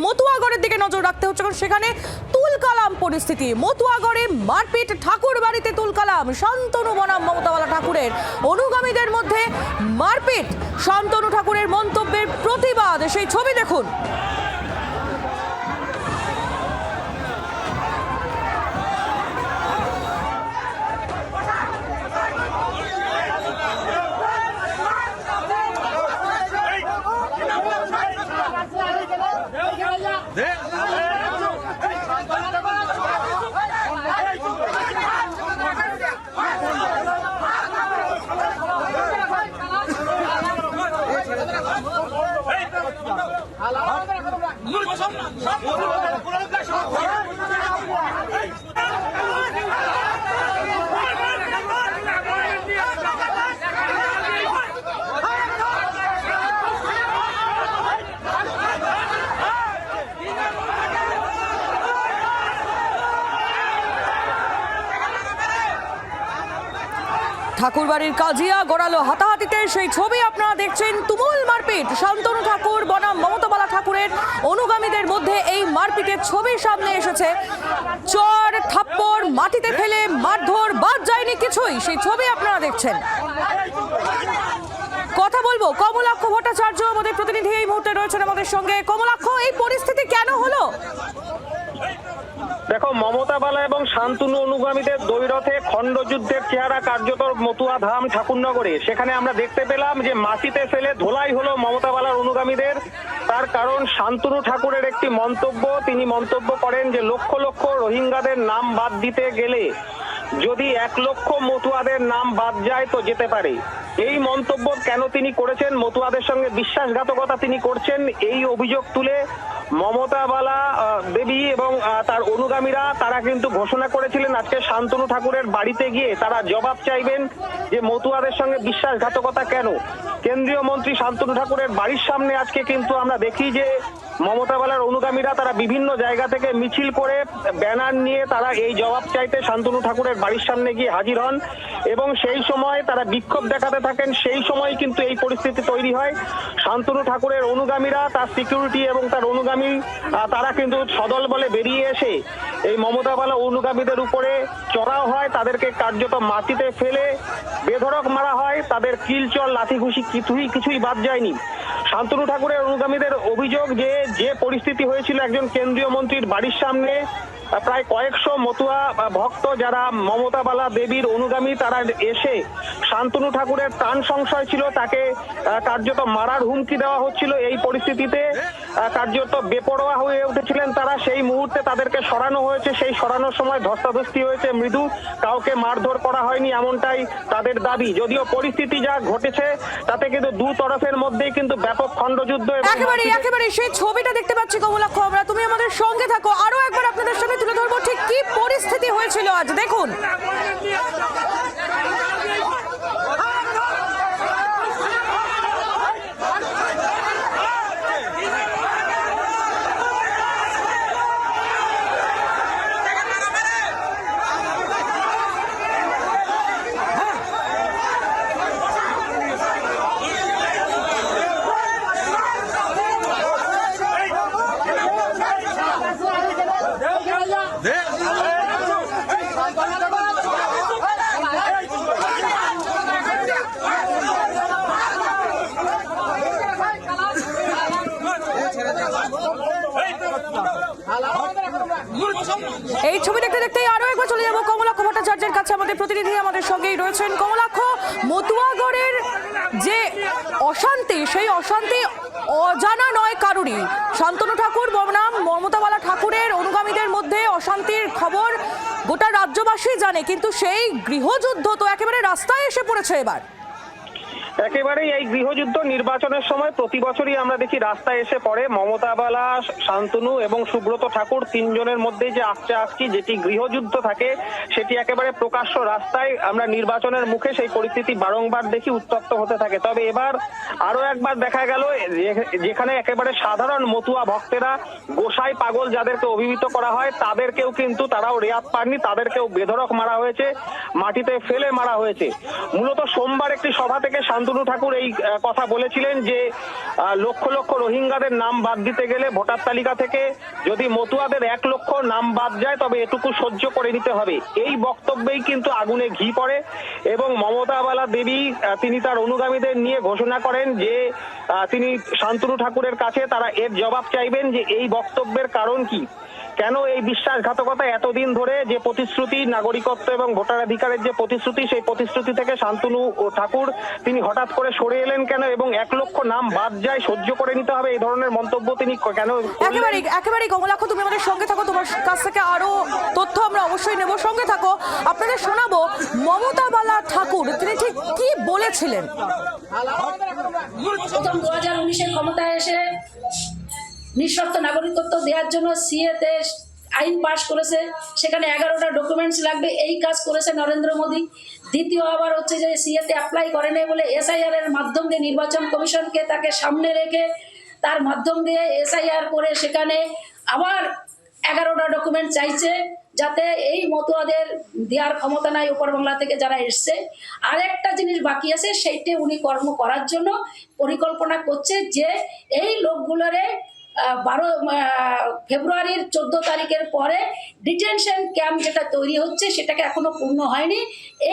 মতুয়াগড়ের দিকে নজর রাখতে হচ্ছে, কারণ সেখানে তুলকালাম পরিস্থিতি। মতুয়াগড়ে মারপিট, ঠাকুর বাড়িতে তুলকালাম। শান্তনু বনাম মমতা বালা ঠাকুরের অনুগামীদের মধ্যে মারপিট। শান্তনু ঠাকুরের মন্তব্যের প্রতিবাদ, সেই ছবি দেখুন। ঠাকুরবাড়ির কাজিয়া গড়ালো হাতাহাতিতে, সেই ছবি আপনারা দেখছেন। তুমুল মারপিট। শান্তনু ঠাকুর বনাম মমতা বালা ঠাকুরের অনুগামীদের মধ্যে এই মারপিটের ছবি সামনে এসেছে। চর থাপ্পড়, মাটিতে ফেলে মারধর, বাদ যায়নি কিছুই, সেই ছবি আপনারা দেখছেন। কথা বলবো কমলাক্ষ ভট্টাচার্য, আমাদের প্রতিনিধি এই মুহূর্তে রয়েছেন আমাদের সঙ্গে। কমলাক্ষ, এই পরিস্থিতি কেন হলো? দেখো, মমতা বালা এবং শান্তনু অনুগামীদের দ্বৈরথে খণ্ডযুদ্ধের চেহারা কার্যত মতুয়া ধাম ঠাকুরনগরে। সেখানে আমরা দেখতে পেলাম যে মাটিতে ফেলে ধোলাই হলো মমতা বালার অনুগামীদের। তার কারণ শান্তনু ঠাকুরের একটি মন্তব্য। তিনি মন্তব্য করেন যে লক্ষ লক্ষ রোহিঙ্গাদের নাম বাদ দিতে গেলে যদি 1 লক্ষ মতুয়াদের নাম বাদ যায় তো যেতে পারে। এই মন্তব্য কেন তিনি করেছেন, মতুয়াদের সঙ্গে বিশ্বাসঘাতকতা তিনি করছেন, এই অভিযোগ তুলে মমতা বালা দেবী এবং তার অনুগামীরা তারা কিন্তু ঘোষণা করেছিলেন আজকে শান্তনু ঠাকুরের বাড়িতে গিয়ে তারা জবাব চাইবেন যে মতুয়াদের সঙ্গে বিশ্বাসঘাতকতা কেন। কেন্দ্রীয় মন্ত্রী শান্তনু ঠাকুরের বাড়ির সামনে আজকে কিন্তু আমরা দেখি যে মমতা বালার অনুগামীরা তারা বিভিন্ন জায়গা থেকে মিছিল করে ব্যানার নিয়ে তারা এই জবাব চাইতে শান্তনু ঠাকুরের বাড়ির সামনে গিয়ে হাজির হন এবং সেই সময় তারা বিক্ষোভ দেখাতে থাকেন। সেই সময় কিন্তু এই পরিস্থিতি তৈরি হয়। শান্তনু ঠাকুরের অনুগামীরা, তার সিকিউরিটি এবং তার অনুগামী তারা কিন্তু সদল বলে বেরিয়ে এসে এই মমতা বালা অনুগামীদের উপরে চড়াও হয়, তাদেরকে কার্যত মাটিতে ফেলে বেধড়ক মারা হয়, তাদের কিলচল লাঠি ঘুষি কিছুই বাদ যায়নি। শান্তনু ঠাকুরের অনুগামীদের অভিযোগ যে পরিস্থিতি হয়েছিল একজন কেন্দ্রীয় মন্ত্রীর বাড়ির সামনে প্রায় কয়েকশো মতুয়া ভক্ত যারা মমতা বালা দেবীর অনুগামী তারা এসে শান্তনু ঠাকুরের প্রাণ সংশয় ছিল, তাকে কার্যত মারার হুমকি দেওয়া হচ্ছিল। এই পরিস্থিতিতে কার্যত বেপরোয়া হয়ে উঠেছিলেন তারা। সেই মুহূর্তে তাদেরকে সরানো হয়েছে। সেই সরানোর সময় ধস্তাধস্তি হয়েছে, মৃদু, কাউকে মারধর করা হয়নি এমনটাই তাদের দাবি। যদিও পরিস্থিতি যা ঘটেছে তাতে কিন্তু দু তরফের মধ্যেই কিন্তু ব্যাপক খণ্ডযুদ্ধ। একেবারে সেই ছবিটা দেখতে পাচ্ছি কমলাক্ষ আমরা, তুমি আমাদের সঙ্গে থাকো। আরো একবার আপনাদের সামনে তুলে ধরবো ঠিক কি পরিস্থিতি হয়েছিল আজ, দেখুন। এই ছবি দেখতে দেখতেই আরো একবার চলে যাবো কমলাক্ষ ভট্টাচার্যের কাছে, আমাদের প্রতিনিধি আমাদের সঙ্গেই রয়েছেন। কমলাক্ষ, মতুয়াগড়ের যে অশান্তি, সেই অশান্তি অজানা নয় কারুরই। শান্তনু ঠাকুর বনাম মমতা বালা ঠাকুরের অনুগামীদের মধ্যে অশান্তির খবর গোটা রাজ্যবাসী জানে, কিন্তু সেই গৃহযুদ্ধ তো একেবারে রাস্তায় এসে পড়েছে এবার। একেবারেই এই গৃহযুদ্ধ নির্বাচনের সময় প্রতি বছরই আমরা দেখি রাস্তায় এসে পড়ে। মমতা বালা, শান্তনু এবং সুব্রত ঠাকুর তিনজনের মধ্যে যে আকচি যেটি গৃহযুদ্ধ থাকে সেটি একেবারে প্রকাশ্য রাস্তায় আমরা নির্বাচনের মুখে সেই পরিস্থিতি বারংবার দেখি উত্তপ্ত হতে থাকে। তবে এবার আরো একবার দেখা গেল যেখানে একেবারে সাধারণ মতুয়া ভক্তেরা, গোসাই পাগল যাদেরকে অভিহিত করা হয়, তাদেরকেও কিন্তু তারাও রেয়াত পাননি, তাদেরকেও বেধড়ক মারা হয়েছে, মাটিতে ফেলে মারা হয়েছে। মূলত সোমবার একটি সভা থেকে শান্তনু শান্তনু ঠাকুর এই কথা বলেছিলেন যে লক্ষ লক্ষ রোহিঙ্গাদের নাম বাদ দিতে গেলে ভোটার তালিকা থেকে যদি মতুয়াদের 1 লক্ষ নাম বাদ যায় তবে এটুকু সহ্য করে নিতে হবে। এই বক্তব্যেই কিন্তু আগুনে ঘি পড়ে এবং মমতা বালা দেবী তিনি তার অনুগামীদের নিয়ে ঘোষণা করেন যে তিনি শান্তনু ঠাকুরের কাছে তারা এর জবাব চাইবেন যে এই বক্তব্যের কারণ কি, কেন এই বিশ্বাসঘাতকতা, এতদিন ধরে যে প্রতিশ্রুতি নাগরিকত্ব এবং ভোটাধিকারের যে প্রতিশ্রুতি, সেই প্রতিশ্রুতি থেকে শান্তনু ঠাকুর তিনি হঠাৎ করে সরে এলেন কেন, এবং 1 লক্ষ নাম বাদ যায় সহ্য করে নিতে হবে, এই ধরনের মন্তব্য তিনি কেন? একেবারেই কমলাক্ষ, তুমি আমাদের সঙ্গে থাকো, তোমার কাছ থেকে আরো তথ্য আমরা অবশ্যই নেব, সঙ্গে থাকো। আপনাদের শোনাবো মমতা বালা ঠাকুর তিনি ঠিক কি বলেছিলেন। 2019 ক্ষমতায় এসে নিঃশর্ত নাগরিকত্ব দেওয়ার জন্য সিএতে আইন পাশ করেছে, সেখানে 11টা ডকুমেন্টস লাগবে, এই কাজ করেছে নরেন্দ্র মোদী। দ্বিতীয় আবার হচ্ছে যে সিএতে অ্যাপ্লাই করে নেই বলে এসআইআর এর মাধ্যম দিয়ে নির্বাচন কমিশনকে তাকে সামনে রেখে তার মাধ্যম দিয়ে এসআইআর করে সেখানে আবার 11টা ডকুমেন্ট চাইছে, যাতে এই মতুয়াদের দেওয়ার ক্ষমতা নাই উপর বাংলা থেকে যারা এসছে। আরেকটা জিনিস বাকি আছে, সেইটা উনি কর্ম করার জন্য পরিকল্পনা করছে যে এই লোকগুলোরে 12 ফেব্রুয়ারির 14 তারিখের পরে ডিটেনশন ক্যাম্প যেটা তৈরি হচ্ছে সেটাকে এখনো পূর্ণ হয়নি,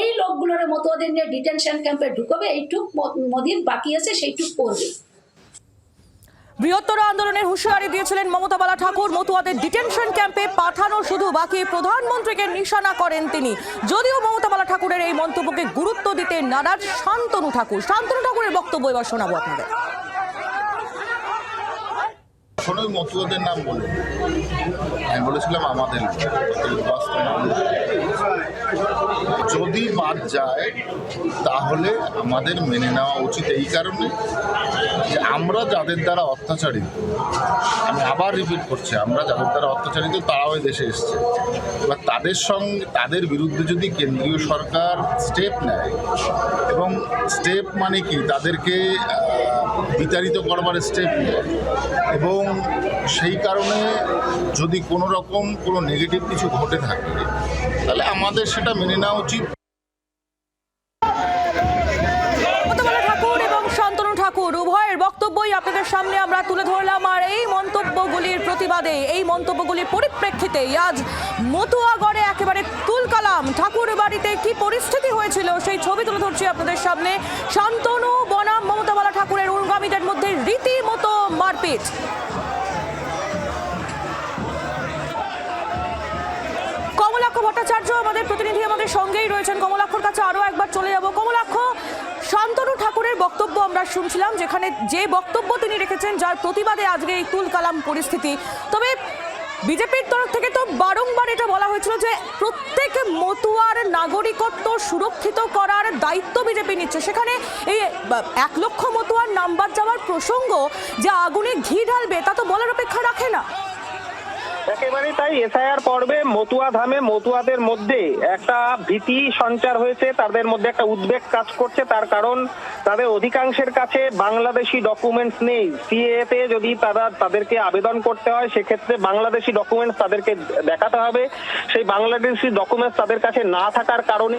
এই লোকগুলোর মতুয়াদের নিয়ে ডিটেনশন ক্যাম্পে ঢুকবে, এইটুক মোদির বাকি আছে, সেইটুক করবে। বৃহত্তর আন্দোলনের হুঁশিয়ারি দিয়েছিলেন মমতা বালা ঠাকুর। মতুয়াদের ডিটেনশন ক্যাম্পে পাঠানো শুধু বাকি, প্রধানমন্ত্রীকে নিশানা করেন তিনি। যদিও মমতা বালা ঠাকুরের এই মন্তব্যকে গুরুত্ব দিতে নারাজ শান্তনু ঠাকুর। শান্তনু ঠাকুরের বক্তব্য এবার শোনাবো আপনাদের। এখনোই মতুয়াদের নাম বলুন, আমি বলেছিলাম আমাদের যদি বাদ যায় তাহলে আমাদের মেনে নেওয়া উচিত, এই কারণে যে আমরা যাদের দ্বারা অত্যাচারিত, আমি আবার রিপিট করছি, আমরা যাদের দ্বারা অত্যাচারিত তারাও এই দেশে এসছে। এবার তাদের সঙ্গে তাদের বিরুদ্ধে যদি কেন্দ্রীয় সরকার স্টেপ নেয়, এবং স্টেপ মানে কি, তাদেরকে বিতাড়িত করবার স্টেপ নেয়, এবং সেই কারণে যদি কোনো রকম কোনো নেগেটিভ কিছু ঘটে থাকে তাহলে আমাদের সেটা মেনে নেওয়া উচিত। উভয়ের বক্তব্যই আপনাদের সামনে আমরা তুলে ধরলাম, আর এই মন্তব্যগুলির প্রতিবাদে, এই মন্তব্যগুলির পরিপ্রেক্ষিতে আজ মতুয়াগড়ে একেবারে তুলকালাম। ঠাকুর বাড়িতে কি পরিস্থিতি হয়েছিল সেই ছবি তুলে ধরছি আপনাদের সামনে। শান্তনু বনাম মমতা বালা ঠাকুরের অনুগামীদের মধ্যে রীতিমতো মারপিট। কমলাক্ষ ভট্টাচার্য আমাদের প্রতিনিধি আমাদের সঙ্গেই রয়েছেন। কমলাক্ষর কাছে আরো একবার চলে যাব। কমলাক্ষ, শান্তনু ঠাকুরের বক্তব্য আমরা শুনছিলাম, যেখানে যে বক্তব্য তিনি রেখেছেন, যার প্রতিবাদে আজকে এই তুলকালাম পরিস্থিতি। তবে বিজেপির তরফ থেকে তো বারংবার এটা বলা হয়েছিল যে প্রত্যেক মতুয়ার নাগরিকত্ব সুরক্ষিত করার দায়িত্ব বিজেপি নিচ্ছে। সেখানে এই 1 লক্ষ মতুয়ার নাম বাদ যাওয়ার প্রসঙ্গ যে আগুনে ঘি ঢালবে, তা তো বলার অপেক্ষা রাখে না। একেবারে তাই। এসআইআর পর্বে মতুয়া ধামে মতুয়াদের মধ্যে একটা ভীতি সঞ্চার হয়েছে, তাদের মধ্যে একটা উদ্বেগ কাজ করছে। তার কারণ তাদের অধিকাংশের কাছে বাংলাদেশি ডকুমেন্টস নেই। সিএতে যদি তাদেরকে আবেদন করতে হয়, সেক্ষেত্রে বাংলাদেশি ডকুমেন্টস তাদেরকে দেখাতে হবে। সেই বাংলাদেশি ডকুমেন্টস তাদের কাছে না থাকার কারণে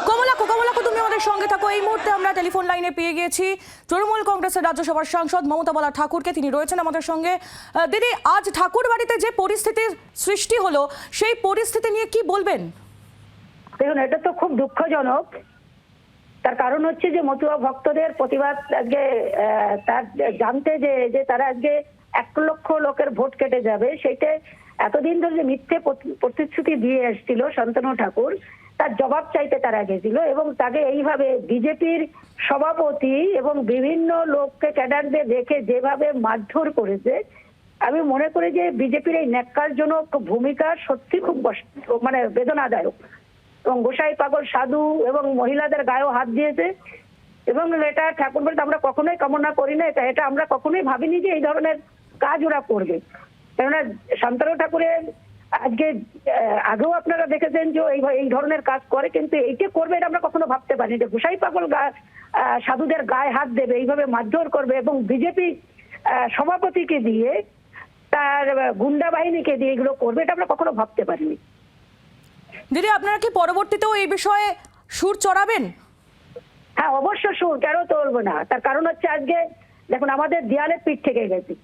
কমলাক্ষ, তুমি আমাদের সঙ্গে থাকো। এই মুহূর্তে আমরা টেলিফোন লাইনে পেয়ে গেছি তৃণমূল কংগ্রেসের রাজ্যসভার সাংসদ মমতা বালা ঠাকুরকে, তিনি রয়েছেন আমাদের সঙ্গে। দিদি, আজ ঠাকুর বাড়িতে যে পরিস্থিতির সৃষ্টি হলো, সেই পরিস্থিতি নিয়ে কি বলবেন? দেখুন, এটা তো খুব দুঃখজনক। তার কারণ হচ্ছে যে মতুয়া ভক্তদের প্রতিবাদ আজকে তার জানতে যে তারা আজকে 1 লক্ষ লোকের ভোট কেটে যাবে, সেইটা এতদিন ধরে যে মিথ্যে প্রতিশ্রুতি দিয়ে এসেছিল শান্তনু ঠাকুর, তার জবাব চাইতে তারা গেছিল। এবং তাকে এইভাবে বিজেপির সভাপতি এবং বিভিন্ন লোককে ক্যাডারদের রেখে যেভাবে মারধর করেছে, আমি মনে করি যে বিজেপির এই ন্যাক্কারজনক ভূমিকা সত্যি খুব মানে বেদনাদায়ক। এবং গোসাই পাগল সাধু এবং মহিলাদের গায়েও হাত দিয়েছে, এবং এটা ঠাকুর বলতে আমরা কখনোই কামনা করি না। এটা আমরা কখনোই ভাবিনি যে এই ধরনের কাজ ওরা করবে। কেননা শান্তনু ঠাকুরের আজকে আগেও আপনারা দেখেছেন যে এই ধরনের কাজ করে, কিন্তু এইটা করবে এটা আমরা কখনো ভাবতে পারিনি। যে গোসাই পাগল সাধুদের গায়ে হাত দেবে, এইভাবে মারধর করবে, এবং বিজেপি সভাপতিকে দিয়ে, তার গুন্ডা বাহিনীকে দিয়ে এগুলো করবে, এটা আমরা কখনো ভাবতে পারিনি। দিদি, আপনারা কি পরবর্তীতেও এই বিষয়ে সুর চড়াবেন? হ্যাঁ অবশ্য সুর, কেন তুলবো না? তার কারণ হচ্ছে আজকে দেখুন আমাদের দেয়ালে পিঠ থেকে গেছে।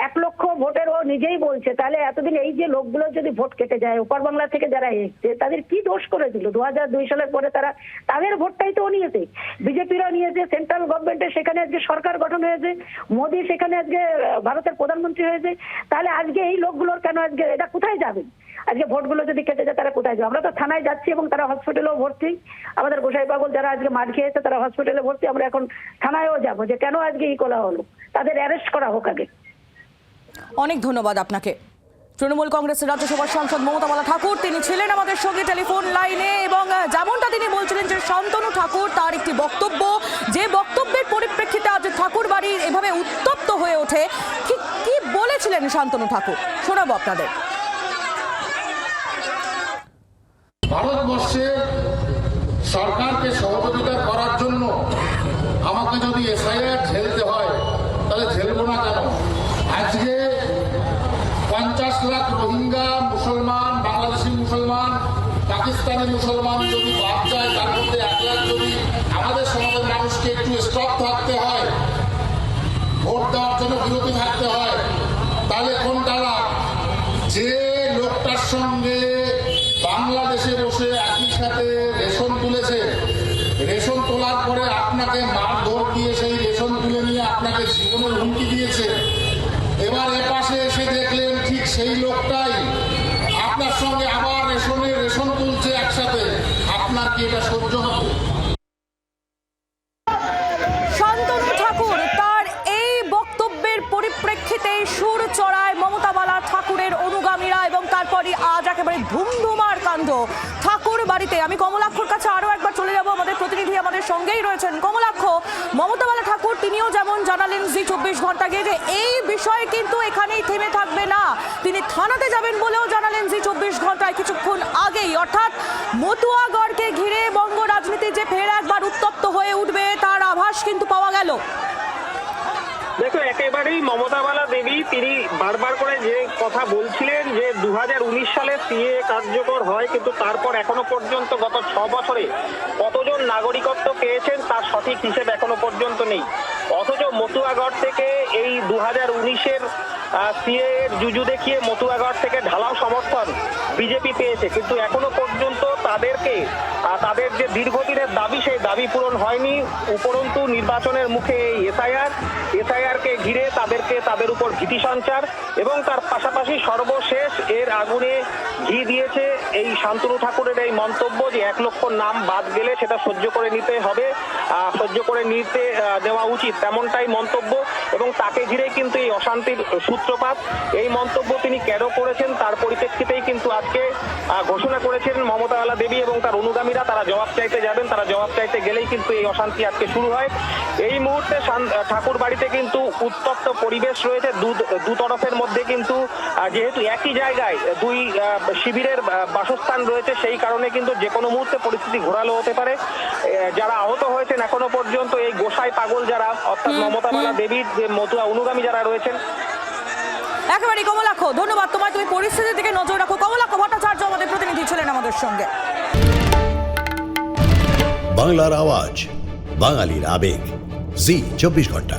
1 লক্ষ ভোটের ও নিজেই বলছে, তাহলে এতদিন এই যে লোকগুলো যদি ভোট কেটে যায়, ওপার বাংলা থেকে যারা এসছে তাদের কি দোষ করেছিল? 2002 সালের পরে তাদের ভোটটাই তো নিয়েছে, বিজেপিরা নিয়েছে, সেন্ট্রাল গভর্নমেন্টের সেখানে আজকে সরকার গঠন হয়েছে, মোদী সেখানে আজকে ভারতের প্রধানমন্ত্রী হয়েছে। তাহলে আজকে এই লোকগুলোর কেন আজকে এটা কোথায় যাবে? আজকে ভোটগুলো যদি কেটে যায় তারা কোথায় যাবে? আমরা তো থানায় যাচ্ছি এবং তারা হসপিটালেও ভর্তি। আমাদের গোসাই পাগল যারা আজকে মার খেয়েছে তারা হসপিটালে ভর্তি। আমরা এখন থানায়ও যাবো যে কেন আজকে এই করা হলো, তাদের অ্যারেস্ট করা হোক আগে। অনেক ধন্যবাদ আপনাকে। তৃণমূল কংগ্রেসের রাজ্যসভার সাংসদ মমতা বালা ঠাকুর তিনি ছিলেন আমাদের সঙ্গে টেলিফোন লাইনে, এবং যেমনটা তিনি বলছিলেন যে শান্তনু ঠাকুর তার একটি বক্তব্য, যে বক্তব্যের পরিপ্রেক্ষিতে আজ ঠাকুর বাড়ি এভাবে উত্তপ্ত হয়ে ওঠে। কি বলেছিলেন শান্তনু ঠাকুর শোনাবো আপনাদের। ভারতবর্ষে সরকারকে সহযোগিতা করার জন্য আমাকে যদি এসআইআর ঝেলতে হয় তাহলে ঝেলবো না কেন? আজকে 50 লাখ রোহিঙ্গা মুসলমান, বাংলাদেশি মুসলমান, পাকিস্তানি মুসলমান যদি বাদ যায়, তার মধ্যে 1 লাখ যদি আমাদের সমাজের মানুষকে একটু স্টপ থাকতে হয়, ভোট দেওয়ার জন্য বিরতি থাকতে হয়, তাহলে কোনটা লাভ? যে লোকটার সঙ্গে বাংলাদেশে বসে একই সাথে রেশন তুলেছে, রেশন তোলার পরে আপনাকে মারধর দিয়ে সেই রেশন তুলে নিয়ে আপনাকে জীবনের হুমকি দিয়েছে, এবার এপাশে এসে দেখলেন ঠিক সেই লোকটাই আপনার সঙ্গে আবার রেশন তুলছে একসাথে, আপনার কি এটা সহ্য হবে? শান্তনু ঠাকুর তার এই বক্তব্যের পরিপ্রেক্ষিতে সুর চড়ায় মমতা বালা ঠাকুরের অনুগামীরা, এবং তারপরই আজ একেবারে ধুমধুমার কাণ্ড ঠাকুর বাড়িতে। আমি কমলাক্ষর কাছে আরো একবার চলে যাব, আমাদের প্রতিনিধি আমাদের সঙ্গেই রয়েছেন। কমলাক্ষ, মমতা বালা ঠাকুর তিনিও যেমন জানালেন জি 24 ঘন্টা আগে যে এই বিষয়ে কিন্তু এখানেই থেমে থাকবে না, তিনি থানাতে যাবেন বলেও জানালেন জি 24 ঘন্টায় কিছুক্ষণ আগেই। অর্থাৎ মতুয়াগড়কে ঘিরে বঙ্গ রাজনীতি যে ফের একবার উত্তপ্ত হয়ে উঠবে তার আভাস কিন্তু পাওয়া গেল। দেখো, একেবারেই মমতা বালা দেবী তিনি বারবার করে যে কথা বলছিলেন যে 2019 সালে সিএ কার্যকর হয়, কিন্তু তারপর এখনো পর্যন্ত গত 6 বছরে কতজন নাগরিকত্ব পেয়েছেন তার সঠিক হিসেব এখনো পর্যন্ত নেই। অথচ মতুয়াগড় থেকে এই 2019-এর সিএ এর জুজু দেখিয়ে মতুয়াগড় থেকে ঢালাও সমর্থন বিজেপি পেয়েছে, কিন্তু এখনো পর্যন্ত তাদের যে দীর্ঘদিনের দাবি সেই দাবি পূরণ হয়নি। উপরন্তু নির্বাচনের মুখে এই এসআইআর কে ঘিরে তাদের উপর ভীতি সঞ্চার, এবং তার পাশাপাশি সর্বশেষ এর আগুনে ঘি দিয়েছে এই শান্তনু ঠাকুরের এই মন্তব্য যে 1 লক্ষ নাম বাদ গেলে সেটা সহ্য করে নিতে হবে, সহ্য করে নিতে দেওয়া উচিত, তেমনটাই মন্তব্য। এবং তাকে ঘিরেই কিন্তু এই অশান্তির সূত্রপাত। এই মন্তব্য তিনি কেন করেছেন তার পরিপ্রেক্ষিতেই কিন্তু আজকে ঘোষণা করেছেন মমতা বালা দেবী এবং তার অনুগামীরা তারা জবাব চাইতে যাবেন। তারা জবাব চাইতে গেলেই কিন্তু এই অশান্তি আজকে শুরু হয়। এই মুহূর্তে ঠাকুর বাড়িতে কিন্তু উত্তপ্ত পরিবেশ রয়েছে দু তরফের মধ্যে, কিন্তু যেহেতু একই জায়গায় 2 শিবিরের বাসস্থান রয়েছে সেই কারণে কিন্তু যে কোনো মুহূর্তে পরিস্থিতি ঘোরালো হতে পারে। যারা আহত হয়েছেন এখনো পর্যন্ত এই গোসাই পাগল যারা, অর্থাৎ মমতা বালা দেবীর যে মতুয়া অনুগামী যারা রয়েছেন। একেবারে কমলাক্ষ, ধন্যবাদ তোমায়, তুমি পরিস্থিতির দিকে নজর রাখো। কমলাক্ষ ভট্টাচার্য আমাদের প্রতিনিধি ছিলেন আমাদের সঙ্গে। বাংলার আওয়াজ, বাঙালির আবেগ, জি 24 ঘন্টা।